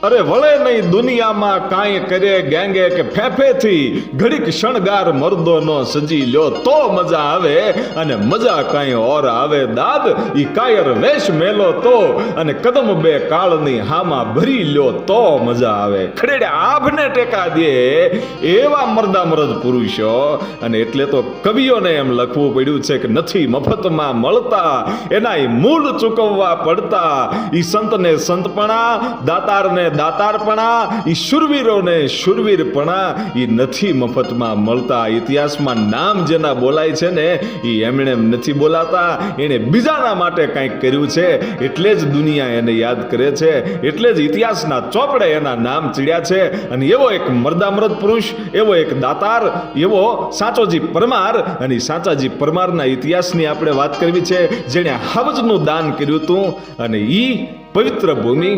અરે વળે નહીં દુનિયામાં કાંઈ કરે ગેંગે કે ફેફેથી ઘડીક શણગાર મર્દોનો સજી લ્યો તો મજા આવે અને મજા કાંઈ ઓર આવે દાદ ઈ કાયર વેશ મેલો તો અને કદમ બે કાળની હામાં ભરી લ્યો તો મજા આવે ખડેડે આભને ટેકા દે એવા મર્દા મરદ પુરુષો. અને એટલે તો કવિઓને એમ લખવું પડ્યું છે કે નથી મફતમાં મળતા એના મૂળ ચૂકવવા પડતા. ઈ સંતને સંતપણા, દાતારને દાતારપણા, ઈ શુરવીરોને શુરવીરપણા ઈ નથી મફતમાં મળતા. ઇતિહાસમાં નામ જેના બોલાય છે ને ઈ એમણે નથી બોલાતા, એને બીજાના માટે કંઈક કર્યું છે એટલે જ દુનિયા એને યાદ કરે છે, એટલે જ ઇતિહાસના ચોપડે એના નામ ચડ્યા છે. અને એવો એક મર્દામરદ પુરુષ, એવો એક દાતાર, એવો સાચોજી પરમાર. અને સાચાજી પરમારના ઇતિહાસની આપણે વાત કરવી છે, જેણે હવજનું દાન કર્યું હતું. અને ઈ પવિત્ર ભૂમિ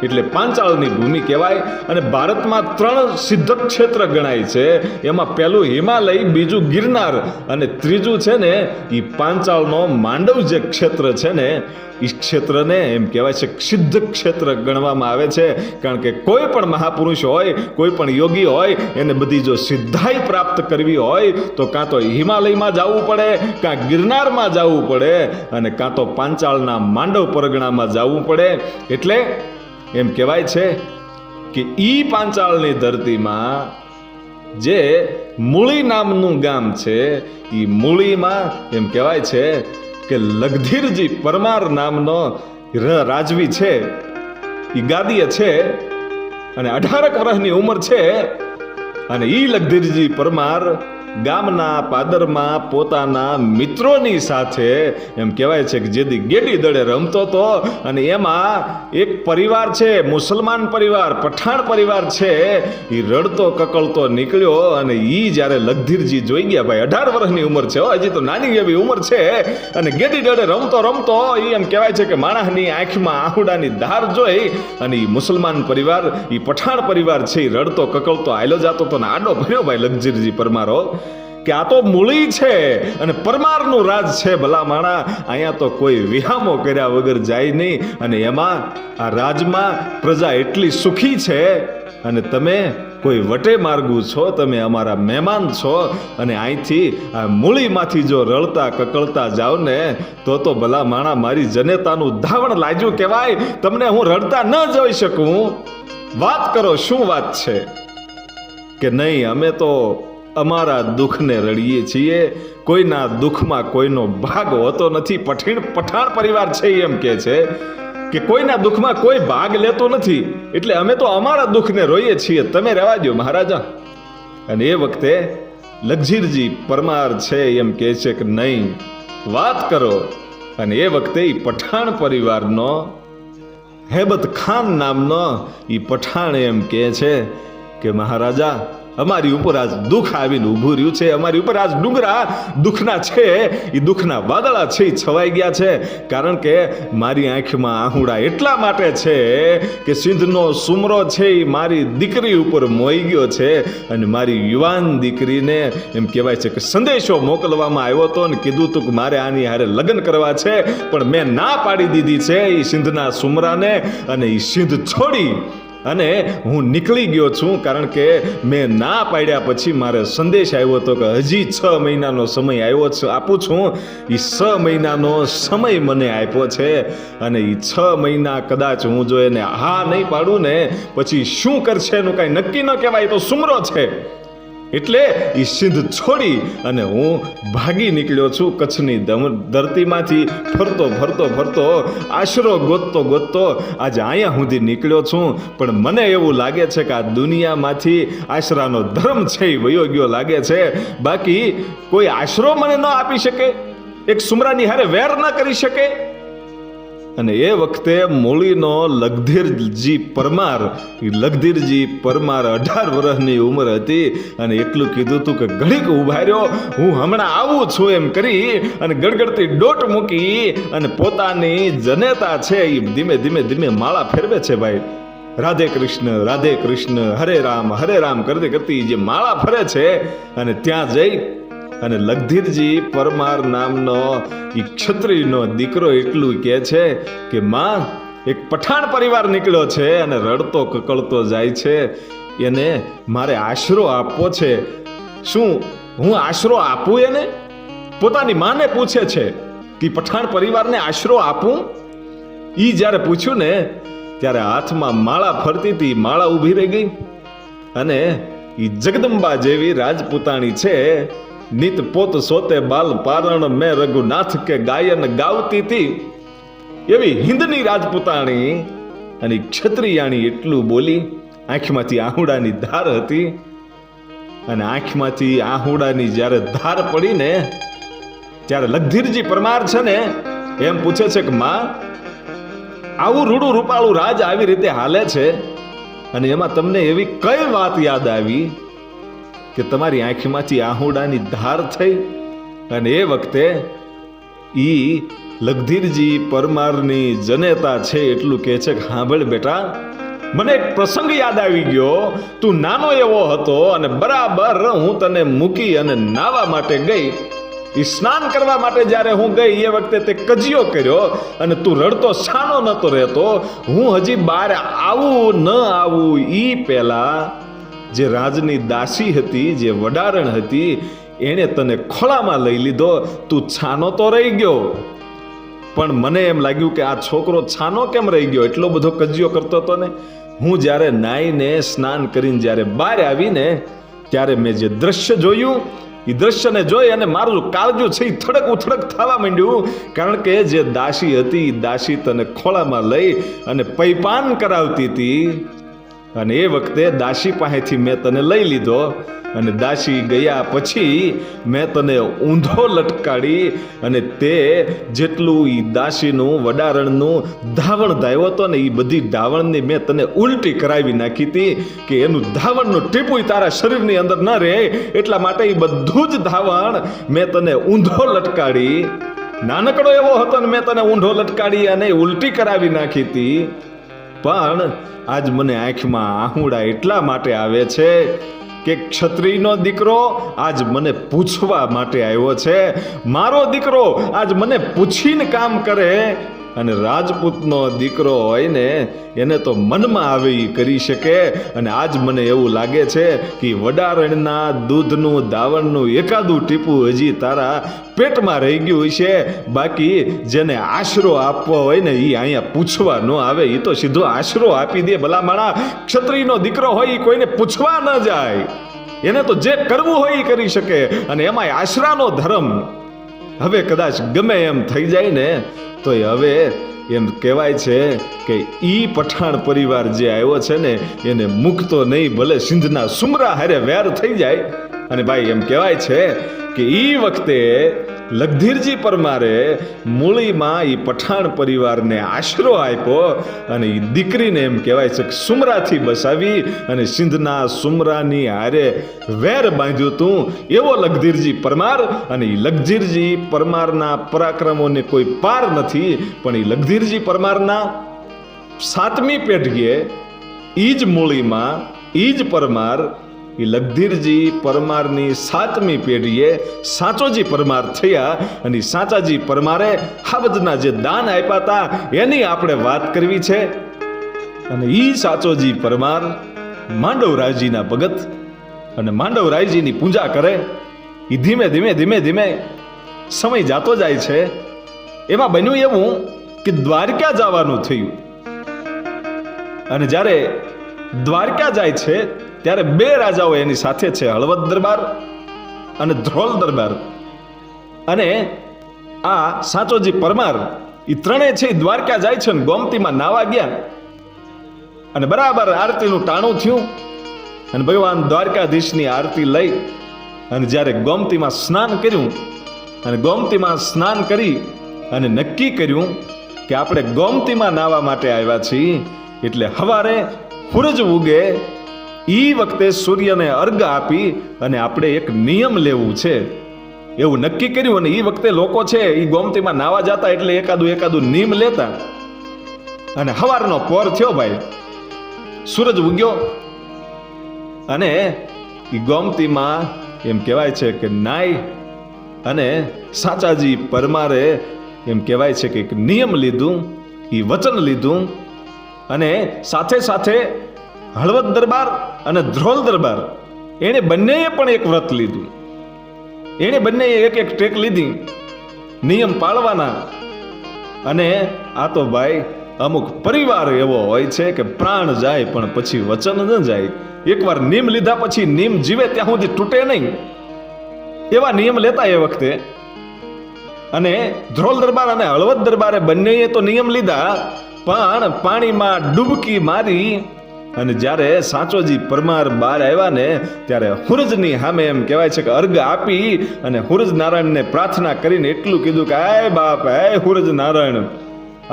એટલે પાંચાળની ભૂમિ કહેવાય. અને ભારતમાં 3 સિદ્ધ ક્ષેત્ર ગણાય છે. એમાં પહેલું હિમાલય, બીજું ગિરનાર અને ત્રીજું છે ને એ પાંચાળનો માંડવ જે ક્ષેત્ર છે ને એ ક્ષેત્રને એમ કહેવાય છે સિદ્ધ ક્ષેત્ર ગણવામાં આવે છે. કારણ કે કોઈ પણ મહાપુરુષ હોય, કોઈ પણ યોગી હોય, એને બધી જો સિદ્ધાઈ પ્રાપ્ત કરવી હોય તો કાં તો હિમાલયમાં જવું પડે, કાં ગિરનારમાં જવું પડે અને કાં તો પાંચાળના માંડવ પરગણામાં જવું પડે. એટલે એમ કહેવાય છે કે ઈ પાંચાળની ધરતીમાં જે મૂળી નામનું ગામ છે, ઈ મૂળીમાં એમ કહેવાય છે કે લગધીરજી પરમાર નામનો રાજવી છે, ઈ ગાદીએ છે અને 18 વર્ષની ઉંમર છે. અને ઈ લગધીરજી પરમાર ગામના પાદરમાં પોતાના મિત્રોની સાથે એમ કહેવાય છે કે જેથી ગેડી દડે રમતો હતો. અને એમાં એક પરિવાર છે, મુસલમાન પરિવાર, પઠાણ પરિવાર છે, એ રડતો કકળતો નીકળ્યો. અને ઈ જ્યારે લગધીરજી જોઈ ગયા, ભાઈ 18 વર્ષની ઉંમર છે, હજી તો નાની એવી ઉંમર છે, અને ગેડી દડે રમતો રમતો એ એમ કહેવાય છે કે માણસની આંખમાં આહુડાની ધાર જોઈ અને એ મુસલમાન પરિવાર, એ પઠાણ પરિવાર છે, એ રડતો કકળતો આયલો જાતો તો આડો ભર્યો ભાઈ લગધીરજી પરમારો કે આ તો મૂળી છે અને પરમારનું રાજ છે. ભલા માણા, અહીંયા તો કોઈ વિહામો કર્યા વગર જાય નહીં. અને એમાં આ રાજમાં પ્રજા એટલી સુખી છે અને તમે કોઈ વટે માર્ગુ છો, તમે અમારા મહેમાન છો. અને અહીંથી આ મૂળીમાંથી જો રળતા કકળતા જાવ ને તો ભલા માણા મારી જનેતાનું ધાવણ લાગ્યું કહેવાય. તમને હું રડતા ન જોઈ શકું. વાત કરો શું વાત છે કે નહીં, અમે તો અમારા દુઃખને રડીએ છીએ, કોઈના દુઃખમાં કોઈનો ભાગ હોતો નથી. પઠાણ પરિવાર છે એમ કે છે કે કોઈના દુઃખમાં કોઈ ભાગ લેતો નથી, એટલે અમે તો અમારા દુઃખને રોઈએ છીએ, તમે રહેવા દો મહારાજા. અને એ વખતે લગધીરજી પરમાર છે એમ કે છે કે નહીં, વાત કરો. અને એ વખતે એ પઠાણ પરિવારનો હેબત ખાન નામનો એ પઠાણ એમ કે છે કે મહારાજા, અમારી ઉપર આજ દુઃખ આવીને ઊભું રહ્યું છે, અમારી ઉપર આજ ડુંગરા દુઃખના છે, એ દુઃખના વાદળા છે એ છવાઈ ગયા છે. કારણ કે મારી આંખમાં આહુડા એટલા માટે છે કે સિંધનો સુમરો છે એ મારી દીકરી ઉપર મોઈ ગયો છે. અને મારી યુવાન દીકરીને એમ કહેવાય છે કે સંદેશો મોકલવામાં આવ્યો હતો અને કીધું હતું કે મારે આની હારે લગ્ન કરવા છે, પણ મેં ના પાડી દીધી છે એ સિંધના સુમરાને. અને એ સિંધ છોડી અને હું નીકળી ગયો છું, કારણ કે મેં ના પાડ્યા પછી મારે સંદેશ આવ્યો હતો કે હજી 6 મહિનાનો સમય આવ્યો છે, આપું છું. એ 6 મહિનાનો સમય મને આપ્યો છે. અને એ 6 મહિના કદાચ હું જો એને હા નહીં પાડું ને પછી શું કરશે એનું કાંઈ નક્કી ન કહેવાય, તો સુમરો છે. એટલે એ સિંધ છોડી અને હું ભાગી નીકળ્યો છું કચ્છની ધરતીમાંથી. ફરતો ફરતો ફરતો આશરો ગોતતો ગોતતો આજે અહીંયા સુધી નીકળ્યો છું. પણ મને એવું લાગે છે કે આ દુનિયામાંથી આશરાનો ધર્મ છે એ વયો ગયો લાગે છે. બાકી કોઈ આશરો મને ન આપી શકે, એક સુમરાની હારે વેર ન કરી શકે. અને એ વખતે મૂળીનો લગધીરજી પરમાર, લગધીરજી પરમાર 18 વર્ષની ઉંમર હતી. અને એટલું કીધું હતું કે ઘડીક ઉભા રહ્યો, હું હમણાં આવું છું એમ કરી અને ગડગડતી ડોટ મૂકી અને પોતાની જનેતા છે એ ધીમે ધીમે ધીમે માળા ફેરવે છે ભાઈ. રાધે કૃષ્ણ હરે રામ કરતી કરતી જે માળા ફરે છે. અને ત્યાં જઈ અને લગધીરજી પરમાર નામનો એ ક્ષત્રિયનો દીકરો એટલું કહે છે કે માં એક પઠાણ પરિવાર નીકળ્યો છે અને રડતો કકળતો જાય છે, એને મારે આશરો આપવો છે. શું હું આશરો આપું? એને પોતાની માને પૂછે છે કે પઠાણ પરિવારને આશરો આપું? ઈ જ્યારે પૂછ્યું ને ત્યારે હાથમાં માળા ફરતી હતી, માળા ઊભી રહી ગઈ. અને ઈ જગદંબા જેવી રાજપૂતાણી છે, નિત પોત સોતે બાલ પારણ મેં રઘુનાથ કે ગાયન ગાવતી હતી, એવી હિન્દની રાજપૂતાણી અને ક્ષત્રિયાણી એટલું બોલી. આંખમાંથી આહુડાની ધાર હતી અને આંખમાંથી આહુડાની જ્યારે ધાર પડી ને ત્યારે લગધીરજી પરમાર છે ને એમ પૂછે છે કે માં, આવું રૂડું રૂપાળું રાજ આવી રીતે હાલે છે અને એમાં તમને એવી કઈ વાત યાદ આવી કે તમારી આંખમાંથી આહુડાની ધાર થઈ? અને એ વખતે ઈ લગધીરજી પરમારની જનેતા છે એટલું કહે છે કે સાંભળ બેટા, મને એક પ્રસંગ યાદ આવી ગયો. તું નાનો એવો હતો અને બરાબર હું તને મૂકી અને નાવા માટે ગઈ. એ સ્નાન કરવા માટે જ્યારે હું ગઈ એ વખતે તે કજિયો કર્યો અને તું રડતો શાનો નતો રહેતો. હું હજી બહાર આવું ન આવું ઈ પહેલા જે રાજની દાસી હતી, જે વડારણ હતી, એણે તને ખોળામાં લઈ લીધો. તું છાનો તો રહી ગયો, પણ મને એમ લાગ્યું કે આ છોકરો છાનો કેમ રહી ગયો, એટલો બધો કજિયો કરતો હતો ને. હું જ્યારે નાઈને સ્નાન કરીને જ્યારે બહાર આવીને ત્યારે મેં જે દ્રશ્ય જોયું, એ દ્રશ્યને જોઈ અને મારું કાળજું છે એ થડક ઉથડક થવા માંડ્યું. કારણ કે જે દાસી હતી એ દાસી તને ખોળામાં લઈ અને પૈપાન કરાવતી હતી અને એ વખતે દાસી પાસેથી મેં તને લઈ લીધો અને દાસી ગયા પછી મેં તને ઊંધો લટકાડી અને તે જેટલું ઈ દાસીનું વડારણનું ધાવણ ધાવ્યો હતો ને એ બધી ધાવણની મેં તને ઉલટી કરાવી નાખી હતી કે એનું ધાવણનું ટીપું તારા શરીરની અંદર ન રહે એટલા માટે એ બધું જ ધાવણ મેં તને ઊંધો લટકાડી. નાનકડો એવો હતો ને મેં તને ઊંધો લટકાડી અને ઉલટી કરાવી નાખી હતી. પણ આજ મને આંખમાં આહુડા એટલા માટે આવે છે કે ક્ષત્રિયનો દીકરો આજ મને પૂછવા માટે આવ્યો છે. મારો દીકરો આજ મને પૂછીને કામ કરે અને રાજપૂતનો દીકરો હોય ને એને તો મનમાં આવે એ કરી શકે. અને આજ મને એવું લાગે છે કે વડારણના દૂધનું દાવણનું એકાદું ટીપું હજી તારા પેટમાં રહી ગયું છે. બાકી જેને આશરો આપવો હોય ને એ અહીંયા પૂછવા ન આવે, એ તો સીધો આશરો આપી દે. ભલામણા ક્ષત્રિયનો દીકરો હોય એ કોઈને પૂછવા ન જાય, એને તો જે કરવું હોય એ કરી શકે. અને એમાં આશરાનો ધર્મ હવે કદાચ ગમે એમ થઈ જાય ને તો હવે એમ કહેવાય છે કે ઈ પઠાણ પરિવાર જે આવ્યો છે ને એને મૂકતો નહીં, ભલે સિંધના સુમરા હારે વેર થઈ જાય. અને ભાઈ એમ કહેવાય છે કે ઈ વખતે લગધીરજી પરમારે મૂળીમાં ઈ પઠાણ પરિવારને આશરો આપ્યો અને ઈ દીકરીને એમ કહેવાય છે કે સુમરાથી બસાવી અને સિંધના સુમરાની હારે વેર બાંધ્યું તું એવો લગધીરજી પરમાર. અને ઈ લગધીરજી પરમારના પરાક્રમોને કોઈ પાર નથી, પણ ઈ લગધીરજી પરમારના 7મી પેઢીએ ઈ જ મૂળીમાં ઈ જ પરમાર, એ લગધીરજી પરમારની 7મી પેઢીએ સાચોજી પરમાર થયા. અને સાચાજી પરમારે હાવજના જે દાન આપ્યા હતા એની આપણે વાત કરવી છે. અને ઈ સાચોજી પરમાર માંડવરાયજીના ભગત અને માંડવરાયજીની પૂજા કરે. એ ધીમે ધીમે ધીમે ધીમે સમય જાતો જાય છે. એમાં બન્યું એવું કે દ્વારકા જવાનું થયું. અને જ્યારે દ્વારકા જાય છે ત્યારે 2 રાજાઓ એની સાથે છે, હળવદ દરબાર અને ધ્રોલ દરબાર. અને આ સાચોજી પરમાર એ ત્રણેય છે દ્વારકા જાય છે ને ગોમતીમાં નાવા ગયા. અને બરાબર આરતીનું ટાણું થયું અને ભગવાન દ્વારકાધીશની આરતી લઈ અને જ્યારે ગોમતીમાં સ્નાન કર્યું અને ગોમતીમાં સ્નાન કરી અને નક્કી કર્યું કે આપણે ગોમતીમાં નાવા માટે આવ્યા છીએ. એટલે હવારે સૂરજ ઉગે ઈ વખતે સૂર્યને અર્ઘ આપી અને આપણે એક નિયમ લેવું છે એવું નક્કી કર્યું. અને ઈ વખતે લોકો છે ઈ ગોમતીમાં નાવા જતા એટલે એકાદું નિયમ લેતા. અને હવારનો પોર થયો ભાઈ, સૂરજ ઉગ્યો અને ઈ ગોમતીમાં એમ કહેવાય છે કે નાઈ અને સાચાજી પરમારે એમ કહેવાય છે કે એક નિયમ લીધું એ વચન લીધું અને સાથે સાથે હળવદ દરબાર અને ધ્રોલ દરબાર એણે બંનેએ પણ એક વ્રત લીધું. એણે બંનેએ એક એક ટેક લીધી નિયમ પાળવાના. અને આ તો ભાઈ અમુક પરિવાર એવો હોય છે કે પ્રાણ જાય પણ પછી વચન ન જાય. એકવાર નિયમ લીધા પછી નિયમ જીવે ત્યાં સુધી તૂટે નહીં, એવા નિયમ લેતા એ વખતે. અને ધ્રોલ દરબાર અને હળવદ દરબારે બંનેએ તો નિયમ લીધા, પણ પાણીમાં ડૂબકી મારી અને જ્યારે સાચોજી પરમાર બહાર આવ્યા ને ત્યારે હુરજની સામે એમ કહેવાય છે કે અર્ઘ આપી અને હુરજ નારાયણને પ્રાર્થના કરીને એટલું કીધું કે હે બાપ, હે હુરજ નારાયણ,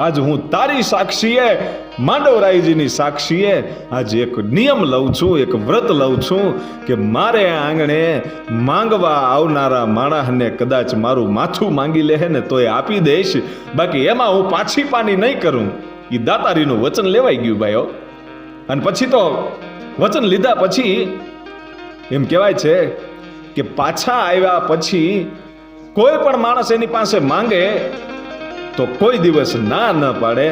આજ હું તારી સાક્ષીએ, માંડવરાયજીની સાક્ષીએ આજ એક નિયમ લઉં છું, એક વ્રત લઉં છું કે મારે આંગણે માંગવા આવનારા માણસને કદાચ મારું માથું માંગી લે ને તો એ આપી દઈશ, બાકી એમાં હું પાછી પાની નહીં કરું. એ દાતારીનું વચન લેવાઈ ગયું ભાઈઓ. અને પછી તો વચન લીધા પછી એમ કહેવાય છે કે પાછા આવ્યા પછી કોઈ પણ માણસ એની પાસે માંગે તો કોઈ દિવસ ના ન પાડે.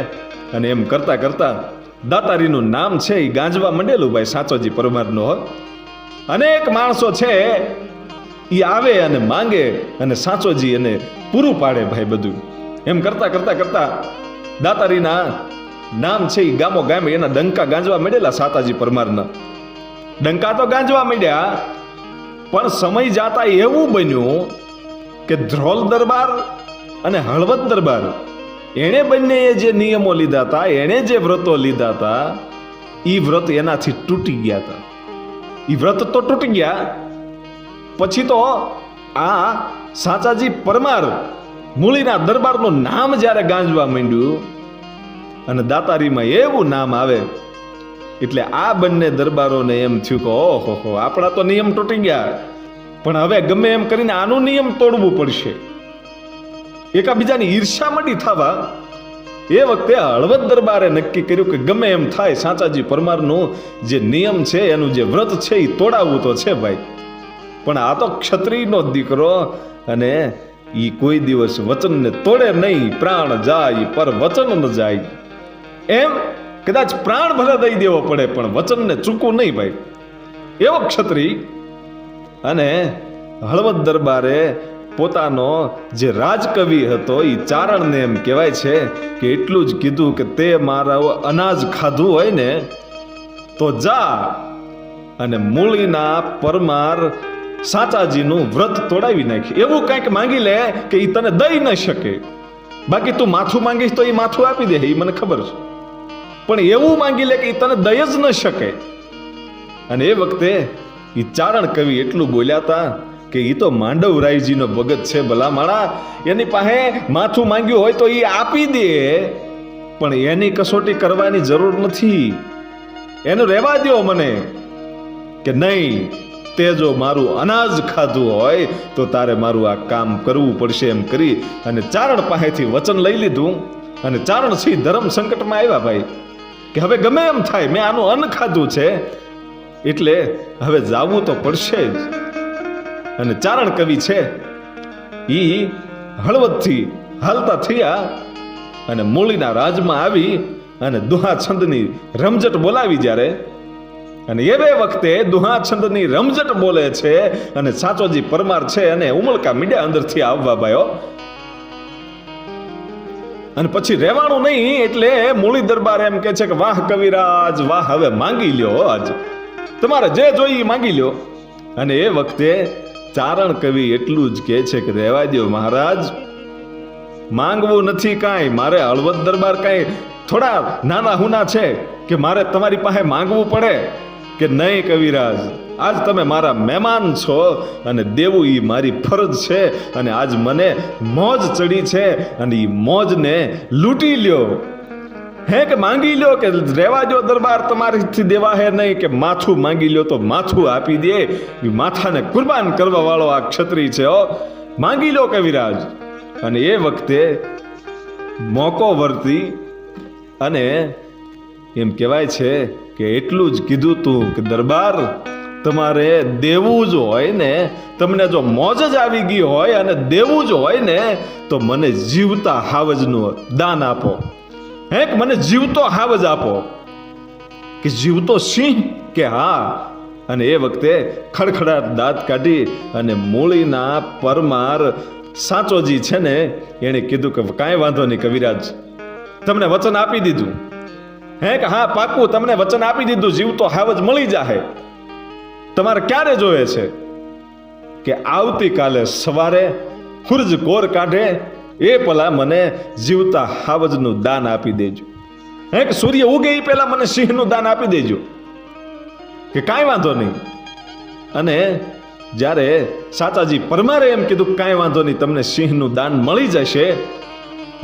અને એમ કરતા કરતા દાતારીનું નામ છે એ ગાંજવા માંડેલું ભાઈ સાચોજી પરમારનો. અનેક માણસો છે એ આવે અને માંગે અને સાચોજી એને પૂરું પાડે ભાઈ બધું. એમ કરતા કરતા કરતા દાતારીના નામ છે એ ગામો ગામે એના ડંકા ગાંજવા માંડેલા. સાતાજી પરમારના ડંકા તો ગાંજવા માંડ્યા, પણ સમય જાતા એવું બન્યું કે ધ્રોલ દરબાર અને હળવદ દરબાર એણે બંનેએ જે નિયમો લીધા હતા, એણે જે વ્રતો લીધા હતા, એ વ્રત એનાથી તૂટી ગયા હતા. એ વ્રત તો તૂટી ગયા. પછી તો આ સાચાજી પરમાર મૂળીના દરબારનું નામ જ્યારે ગાંજવા માંડ્યું અને દાતારીમાં એવું નામ આવે એટલે આ બંને દરબારોને એમ થયું કે ઓહો, આપણા તો નિયમ તૂટી ગયા, પણ હવે ગમે એમ કરીને આનું નિયમ તોડવું પડશે. એકાબીજાની ઈર્ષા મંડી થવા. એ વખતે હળવદ દરબારે નક્કી કર્યું કે ગમે એમ થાય સાચાજી પરમારનું જે નિયમ છે, એનું જે વ્રત છે એ તોડાવવું તો છે ભાઈ. પણ આ તો ક્ષત્રિયનો દીકરો અને એ કોઈ દિવસ વચનને તોડે નહીં. પ્રાણ જાય પર વચન ન જાય. એમ કદાચ પ્રાણ ભલે દઈ દેવો પડે પણ વચનને ચૂકવું નહીં ભાઈ, એવો ક્ષત્રિય. અને હળવદ દરબારે પોતાનો જે રાજકવિ હતો એ ચારણને એમ કહેવાય છે કે એટલું જ કીધું કે તે મારા અનાજ ખાધું હોય ને તો જા અને મૂળીના પરમાર સાચાજીનું વ્રત તોડાવી નાખી. એવું કંઈક માંગી લે કે એ તને દઈ ન શકે, બાકી તું માથું માંગીશ તો એ માથું આપી દે, એ મને ખબર છે, પણ એવું માંગી લે કે એ તને દઈ જ ન શકે. અને એ વખતે એ ચારણ કવિ એટલું બોલ્યા હતા કે એ તો માંડવરાયજીનો ભગત છે ભલા માણા, એની પાસે માથું માંગ્યું હોય તો એ આપી દે, પણ એની કસોટી કરવાની જરૂર નથી. એનું રહેવા દો મને કે નહીં, તે જો મારું અનાજ ખાધું હોય તો તારે મારું આ કામ કરવું પડશે. એમ કરી અને ચારણ પાસેથી વચન લઈ લીધું. અને ચારણ સિંહ ધર્મ સંકટમાં આવ્યા ભાઈ કે હવે ગમે એમ થાય, મેં આનું અન્ન ખાધું છે એટલે હવે જાવું તો પડશે જ. અને ચારણ કવિ છે ઈ હળવદથી હાલતા થયા અને મૂળીના રાજમાં આવી અને દુહા છંદની રમઝટ બોલાવી જ્યારે, અને એ બે વખતે દુહા છંદની રમઝટ બોલે છે અને સાચોજી પરમાર છે અને ઉમળકા મીડિયા અંદરથી આવવા ભાઈઓ. અને પછી રહેવાનું નહીં એટલે મૂળી દરબાર એમ કે છે કે વાહ કવિરાજ વાહ, હવે માંગી લ્યો, આજ તમારે જે જોઈએ માંગી લ્યો. અને એ વખતે ચારણ કવિ એટલું જ કહે છે કે રહેવા દો મહારાજ, માંગવું નથી કાંઈ, મારે હળવદ દરબાર કાંઈ થોડા નાના હુના છે કે મારે તમારી પાસે માંગવું પડે કે નહીં કવિરાજ, આજ તમે મારા મહેમાન છો અને દેવું એ મારી ફરજ છે. અને આજ મને મોજ ચડી છે અને એ મોજને લૂંટી લ્યો. હે કે માંગી લ્યો કે રહેવા દો દરબાર તમારીથી દેવા હે નહીં, કે માથું માંગી લ્યો તો માથું આપી દે. એ માથાને કુરબાન કરવા વાળો આ ક્ષત્રિય છે. માંગી લો કવિરાજ. અને એ વખતે મોકો વર્તી અને એમ કહેવાય છે કે એટલું જ કીધું તું કે દરબાર તમારે દેવું જ હોય ને, તમને જો મોજ જ આવી ગઈ હોય અને દેવું જ હોય ને તો મને જીવતા હાવજનું દાન આપો. હે કે મને જીવતો હાવજ આપો, કે જીવતો સિંહ કે હા. અને એ વખતે ખડખડાટ દાંત કાઢી અને મૂળીના પરમાર સાચોજી છે ને એણે કીધું કે કાંઈ વાંધો નહીં કવિરાજ, તમને વચન આપી દીધું. હે કે હા પાકું, તમને વચન આપી દીધું, જીવતો હાવજ મળી જાહે. તમારે ક્યારે જોઈએ છે? કે આવતીકાલે સવારે સૂરજ કોર કાઢે એ પેલા મને જીવતા હાવજનું દાન આપી દેજો. હે કે સૂર્ય ઉગે એ પેલા મને સિંહનું દાન આપી દેજો. કે કાંઈ વાંધો નહીં. અને જ્યારે સાચાજી પરમારે એમ કીધું કાંઈ વાંધો નહીં, તમને સિંહનું દાન મળી જશે.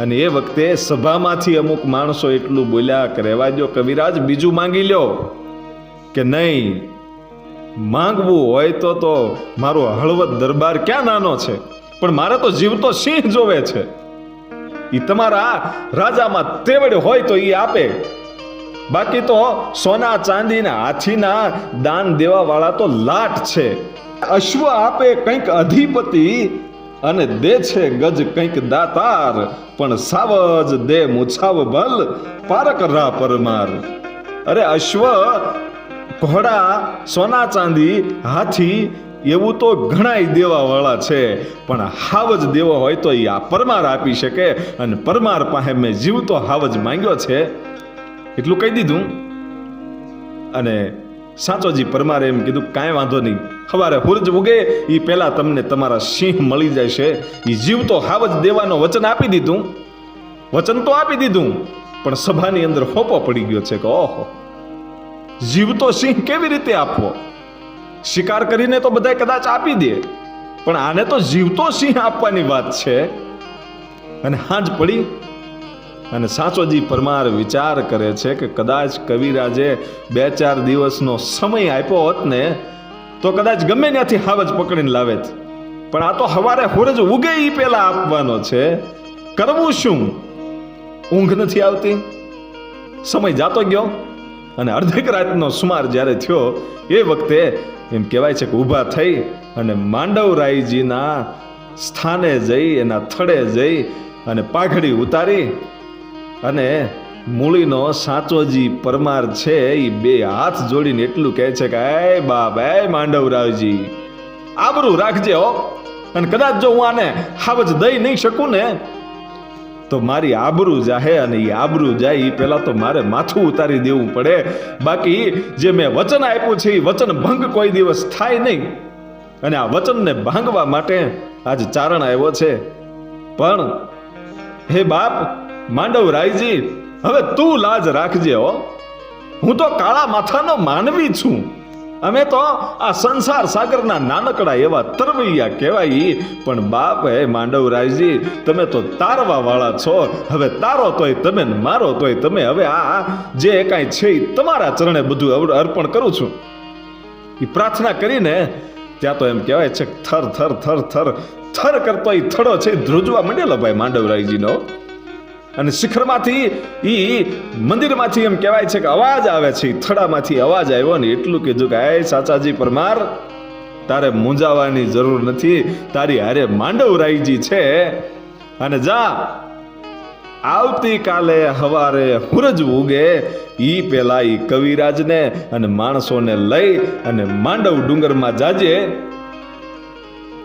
અને એ વખતે સભામાંથી અમુક માણસો એટલું બોલ્યા કે રહેવા દો કવિરાજ, બીજું માંગી લ્યો. કે નહીં, માંગવું હોય તો મારો હળવદ દરબાર ક્યાં નાનો છે, પણ મારે તો જીવતો સિંહ જોવે છે. એ તમારા રાજામાં તેવડ હોય તો એ આપે, બાકી તો સોના ચાંદીના હાથીના દાન દેવા વાળા તો લાટ છે. અશ્વ આપે કંઈક અધિપતિ અને દે છે ગજ કંઈક દાતાર, પણ સાવજ દે મુછાવ બલ પારક રા પરમાર. અરે અશ્વ, ઘોડા, સોના ચાંદી, હાથી એવું તો ઘણાય દેવા વાળા છે, પણ હાવજ દેવો હોય તો એ આ પરમાર આપી શકે. અને પરમાર પાસે મેં જીવતો હાવજ માંગ્યો છે, એટલું કહી દીધું. અને સાચોજી પરમારે એમ કીધું કાંઈ વાંધો નહીં, સવારે સૂરજ ઉગે એ પહેલા તમને તમારા સિંહ મળી જશે. એ જીવતો હાવજ દેવાનો વચન આપી દીધું. વચન તો આપી દીધું, પણ સભાની અંદર હોપો પડી ગયો છે કે ઓહો, જીવતો સિંહ કેવી રીતે આપવો? શિકાર કરીને તો બધા કદાચ આપી દે, પણ આને તો જીવતો સિંહ આપવાની વાત છે. અને હાંજ પડી અને સાચોજી પરમાર વિચાર કરે છે કે કદાચ કવિરાજે 2-4 દિવસનો સમય આપ્યો હોત ને તો કદાચ ગમે ત્યાંથી હાવજ પકડીને લાવે. પણ આ તો સવારે સૂરજ ઉગે એ પહેલા આપવાનો છે. કરવું શું? ઊંઘ નથી આવતી, સમય જાતો ગયો. અને અડધેક રાતનો સુમાર જ્યારે થયો એ વખતે એમ કહેવાય છે કે ઊભા થઈ અને માંડવરાયજીના સ્થાને જઈ, એના થડે જઈ અને પાઘડી ઉતારી અને મૂળીનો સાચોજી પરમાર છે એ 2 હાથ જોડીને એટલું કહે છે કે એ બાપ, એ માંડવરાયજી, આબરૂ રાખજે હો. અને કદાચ જો હું આને હાવજ દઈ નહીં શકું ને તો મારી આબરૂ જાહે, અને એ આબરૂ જાય એ પહેલા તો મારે માથું ઉતારી દેવું પડે. બાકી જે મેં વચન આપ્યું છે એ વચન ભંગ કોઈ દિવસ થાય નહીં. અને આ વચનને ભાંગવા માટે આજ ચારણ આવ્યો છે. પણ હે બાપ માંડવરાયજી, હવે તું લાજ રાખજે હો. હું તો કાળા માથાનો માનવી છું. અમે તો આ સંસાર સાગરના નાનકડા એવા તરવૈયા કહેવાય. પણ બાપ હે માંડવરાયજી, તમે તો તારવા વાળા છો. હવે તારો તોય તમે, મારો તોય તમે. હવે આ જે કાંઈ છે એ તમારા ચરણે બધું અર્પણ કરું છું. એ પ્રાર્થના કરીને ત્યાં તો એમ કહેવાય છે થર થર થર થર થર કરતો એ થડો છે ધ્રુજવા માંડેલો ભાઈ માંડવરાયજીનો. અને શિખરમાંથી ઈ મંદિરમાંથી એમ કહેવાય છે કે અવાજ આવે છે. થડામાંથી અવાજ આવ્યો ને એટલું કીધું કે એ સાચાજી પરમાર, તારે મૂંઝાવાની જરૂર નથી, તારી હારે માંડવરાયજી છે. અને જા, આવતીકાલે સવારે સૂરજ ઉગે ઈ પેલા ઈ કવિરાજને અને માણસોને લઈ અને માંડવ ડુંગરમાં જાજે.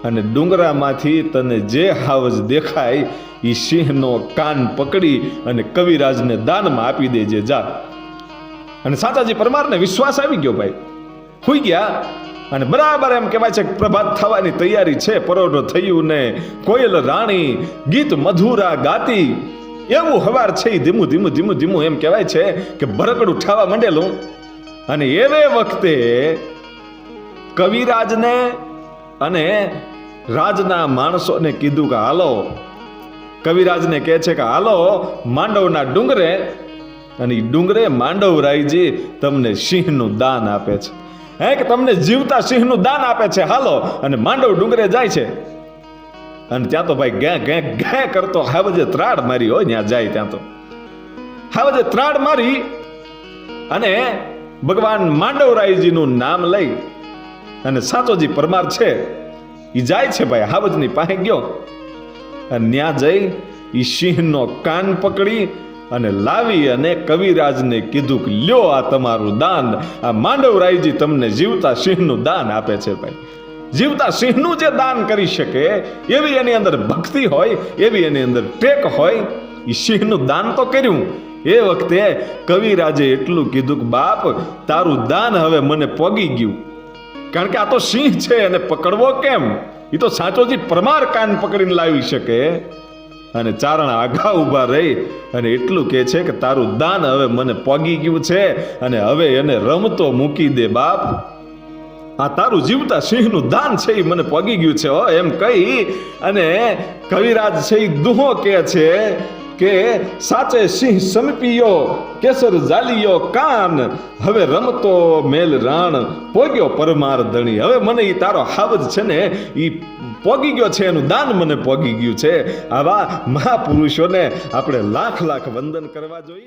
અને ડુંગરામાંથી તને જે હાવજ દેખાય એ સિંહનો કાન પકડી અને કવિરાજને દાનમાં આપી દેજે, જા. અને સાચાજી પરમારને વિશ્વાસ આવી ગયો ભાઈ. હુઈ ગયા અને બરાબર એમ કહેવાય છે પ્રભાત થવાની તૈયારી છે. પરોઢો થયું ને કોયલ રાણી ગીત મધુરા ગાતી. એવું હવાર છે ધીમું ધીમું ધીમું ધીમું એમ કહેવાય છે કે ભરકડું ઠાવા માંડેલું. અને એવે વખતે કવિરાજને અને રાજના માણસોને કીધું કે હાલો. કવિરાજને કહે છે કે હાલો માંડવના ડુંગરે. અને એ ડુંગરે માંડવરાયજી તમને સિંહનું દાન આપે છે. હે કે તમને જીવતા સિંહનું દાન આપે છે, હાલો. અને માંડવ ડુંગરે જાય છે. અને ત્યાં તો ભાઈ ગે કરતો હાવજે ત્રાડ મારી હોય. ત્યાં જાય ત્યાં તો હાવજે ત્રાડ મારી અને ભગવાન માંડવરાયજીનું નામ લઈ અને સાચોજી પરમાર છે એ જાય છે ભાઈ હાવજની પાસે ગયો. અને ત્યાં જઈ એ સિંહનો કાન પકડી અને લાવી અને કવિરાજને કીધું કે લ્યો આ તમારું દાન. આ માંડવરાયજી તમને જીવતા સિંહનું દાન આપે છે ભાઈ. જીવતા સિંહનું જે દાન કરી શકે એવી એની અંદર ભક્તિ હોય, એવી એની અંદર ટેક હોય, એ સિંહનું દાન તો કર્યું. એ વખતે કવિરાજે એટલું કીધું કે બાપ તારું દાન હવે મને પોગી ગયું, કારણ કે આ તો સિંહ છે એને પકડવો કેમ? એ તો સાચોજી પરમાર કાન પકડીને લાવી શકે. અને ચારણા આઘા ઊભા રહી અને એટલું કહે છે કે તારું દાન હવે મને પોગી ગયું છે અને હવે એને રમતો મૂકી દે બાપ. આ તારું જીવતા સિંહનું દાન છે એ મને પોગી ગયું છે હો, એમ કહી અને કવિરાજ છે એ દુહો કહે છે કે સાચે સિંહ સમીપ્યો કેસર જાલિયો કાન, હવે રમતો મેલ રાણ પોગ્યો પરમાર ધણી. હવે મને એ તારો હાવજ છે ને એ પોગી ગયો છે, એનું દાન મને પોગી ગયું છે. આવા મહાપુરુષોને આપણે લાખ લાખ વંદન કરવા જોઈએ.